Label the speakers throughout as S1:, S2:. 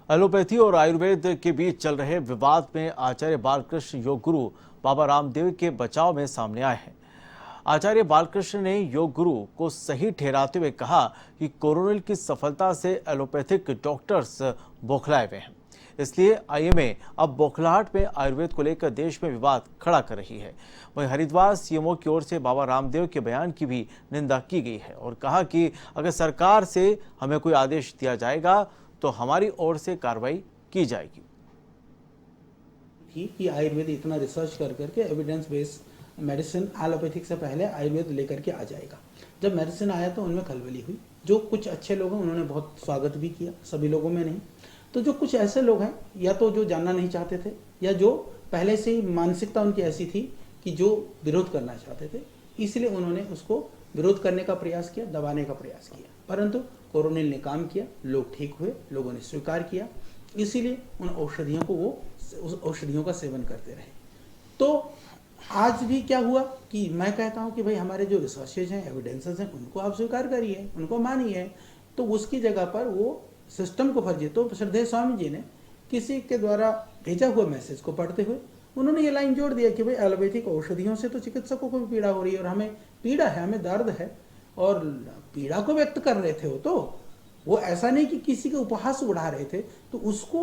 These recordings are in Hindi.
S1: एलोपैथी और आयुर्वेद के बीच चल रहे विवाद में आचार्य बालकृष्ण योग गुरु बाबा रामदेव के बचाव में सामने आए हैं। आचार्य बालकृष्ण ने योग गुरु को सही ठहराते हुए कहा कि कोरोना की सफलता से एलोपैथिक डॉक्टर्स बौखलाए हुए हैं, इसलिए आईएमए अब बौखलाहट में आयुर्वेद को लेकर देश में विवाद खड़ा कर रही है। वहीं हरिद्वार सीएमओ की ओर से बाबा रामदेव के बयान की भी निंदा की गई है और कहा कि अगर सरकार से हमें कोई आदेश दिया जाएगा तो हमारी ओर से कार्रवाई की जाएगी।
S2: कि आयुर्वेद इतना रिसर्च कर करके एविडेंस बेस्ड मेडिसिन एलोपैथिक से पहले आयुर्वेद लेकर के आ जाएगा। जब मेडिसिन आया तो उनमें खलबली हुई। जो कुछ अच्छे लोग हैं उन्होंने बहुत स्वागत भी किया, सभी लोगों में नहीं। तो जो कुछ ऐसे लोग हैं या तो जो जानना नहीं चाहते थे या जो पहले से ही मानसिकता उनकी ऐसी थी कि जो विरोध करना चाहते थे, इसलिए उन्होंने उसको विरोध करने का प्रयास किया, दबाने का प्रयास किया। परंतु कोरोनिल ने काम किया, लोग ठीक हुए, लोगों ने स्वीकार किया, इसीलिए उन औषधियों को वो उस औषधियों का सेवन करते रहे। तो आज भी क्या हुआ कि मैं कहता हूं कि भाई हमारे जो रिसर्चेज हैं, एविडेंसेस हैं, उनको आप स्वीकार करिए, उनको मानिए। तो उसकी जगह पर वो सिस्टम को फर्जी। तो श्रद्धेय स्वामी जी ने किसी के द्वारा भेजा हुआ मैसेज को पढ़ते हुए उन्होंने ये लाइन जोड़ दिया कि भाई एलोपैथिक औषधियों से तो चिकित्सकों को भी पीड़ा हो रही है और हमें पीड़ा है, हमें दर्द है, और पीड़ा को व्यक्त कर रहे थे। वो ऐसा नहीं कि किसी के उपहास उड़ा रहे थे। तो उसको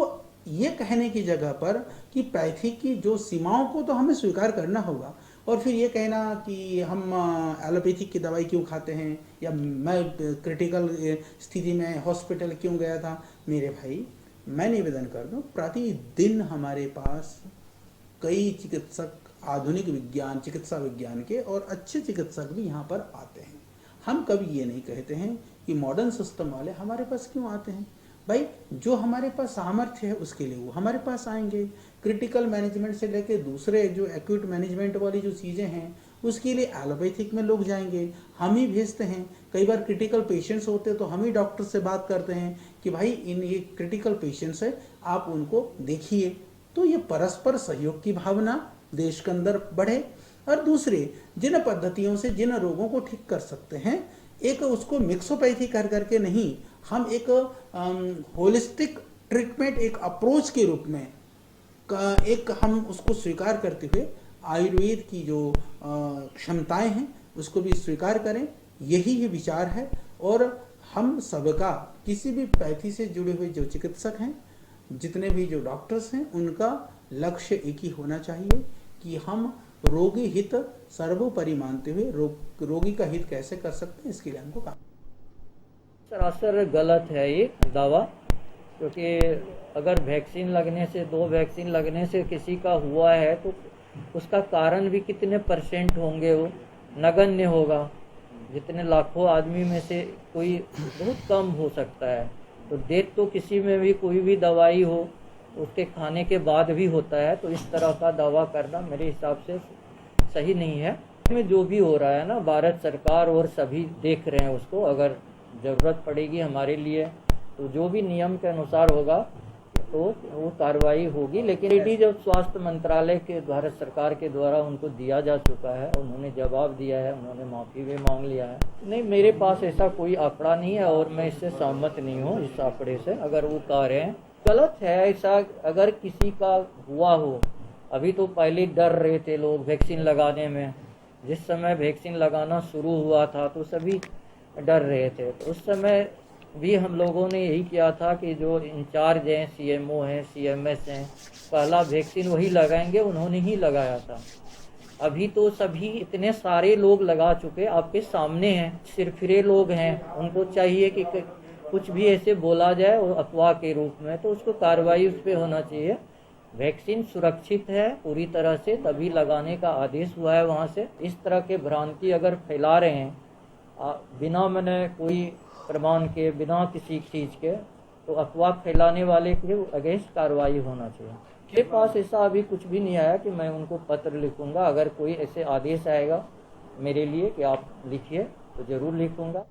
S2: ये कहने की जगह पर कि पैथी की जो सीमाओं को तो हमें स्वीकार करना होगा, और फिर ये कहना कि हम एलोपैथिक की दवाई क्यों खाते हैं या मैं क्रिटिकल स्थिति में हॉस्पिटल क्यों गया था। मेरे भाई, मैं निवेदन कर दूं, प्रतिदिन हमारे पास कई चिकित्सक, आधुनिक विज्ञान, चिकित्सा विज्ञान के और अच्छे चिकित्सक भी यहाँ पर आते हैं। हम कभी ये नहीं कहते हैं कि मॉडर्न सिस्टम वाले हमारे पास क्यों आते हैं। भाई, जो हमारे पास सामर्थ्य है उसके लिए वो हमारे पास आएंगे। क्रिटिकल मैनेजमेंट से लेके दूसरे जो एक्यूट मैनेजमेंट वाली जो चीज़ें हैं उसके लिए एलोपैथिक में लोग जाएंगे, हम ही भेजते हैं। कई बार क्रिटिकल पेशेंट्स होते हैं तो हम ही डॉक्टर से बात करते हैं कि भाई इन ये क्रिटिकल पेशेंट्स है, आप उनको देखिए। तो ये परस्पर सहयोग की भावना देश के अंदर बढ़े, और दूसरे जिन पद्धतियों से जिन रोगों को ठीक कर सकते हैं, एक उसको मिक्सोपैथी कर करके नहीं, हम एक होलिस्टिक ट्रीटमेंट, एक अप्रोच के रूप में एक हम उसको स्वीकार करते हुए आयुर्वेद की जो क्षमताएं हैं उसको भी स्वीकार करें। यही ये विचार है। और हम सबका, किसी भी पैथी से जुड़े हुए जो चिकित्सक हैं, जितने भी जो डॉक्टर्स हैं, उनका लक्ष्य एक ही होना चाहिए कि हम रोगी हित सर्वोपरि मानते हुए रोगी का हित कैसे कर सकते हैं, इसके लिए हमको काम।
S3: सरासर गलत है ये दावा, क्योंकि अगर वैक्सीन लगने से, 2 वैक्सीन लगने से किसी का हुआ है तो उसका कारण भी कितने % होंगे, वो नगण्य होगा। जितने लाखों आदमी में से कोई बहुत कम हो सकता है। तो डेथ तो किसी में भी, कोई भी दवाई हो उसके खाने के बाद भी होता है। तो इस तरह का दावा करना मेरे हिसाब से सही नहीं है। में जो भी हो रहा है ना, भारत सरकार और सभी देख रहे हैं उसको। अगर ज़रूरत पड़ेगी हमारे लिए तो जो भी नियम के अनुसार होगा तो वो कार्रवाई होगी। लेकिन ये जो स्वास्थ्य मंत्रालय के, भारत सरकार के द्वारा उनको दिया जा चुका है, उन्होंने जवाब दिया है, उन्होंने माफ़ी भी मांग लिया है। नहीं, मेरे पास ऐसा कोई आंकड़ा नहीं है और मैं इससे सहमत नहीं हूँ, इस आंकड़े से। अगर वो कह रहे हैं गलत है ऐसा, अगर किसी का हुआ हो। अभी तो पहले डर रहे थे लोग वैक्सीन लगाने में। जिस समय वैक्सीन लगाना शुरू हुआ था तो सभी डर रहे थे। तो उस समय भी हम लोगों ने यही किया था कि जो इंचार्ज हैं, सीएमओ हैं, सीएमएस हैं, पहला वैक्सीन वही लगाएंगे, उन्होंने ही लगाया था। अभी तो सभी इतने सारे लोग लगा चुके, आपके सामने हैं। सिरफिरे लोग हैं, उनको चाहिए कि कुछ भी ऐसे बोला जाए और अफवाह के रूप में, तो उसको कार्रवाई उस पर होना चाहिए। वैक्सीन सुरक्षित है पूरी तरह से, तभी लगाने का आदेश हुआ है वहाँ से। इस तरह के भ्रांति अगर फैला रहे हैं बिना मैंने कोई प्रमाण के, बिना किसी चीज़ के, तो अफवाह फैलाने वाले के अगेंस्ट कार्रवाई होना चाहिए। मेरे पास ऐसा अभी कुछ भी नहीं आया कि मैं उनको पत्र लिखूंगा। अगर कोई ऐसे आदेश आएगा मेरे लिए कि आप लिखिए तो ज़रूर लिखूंगा।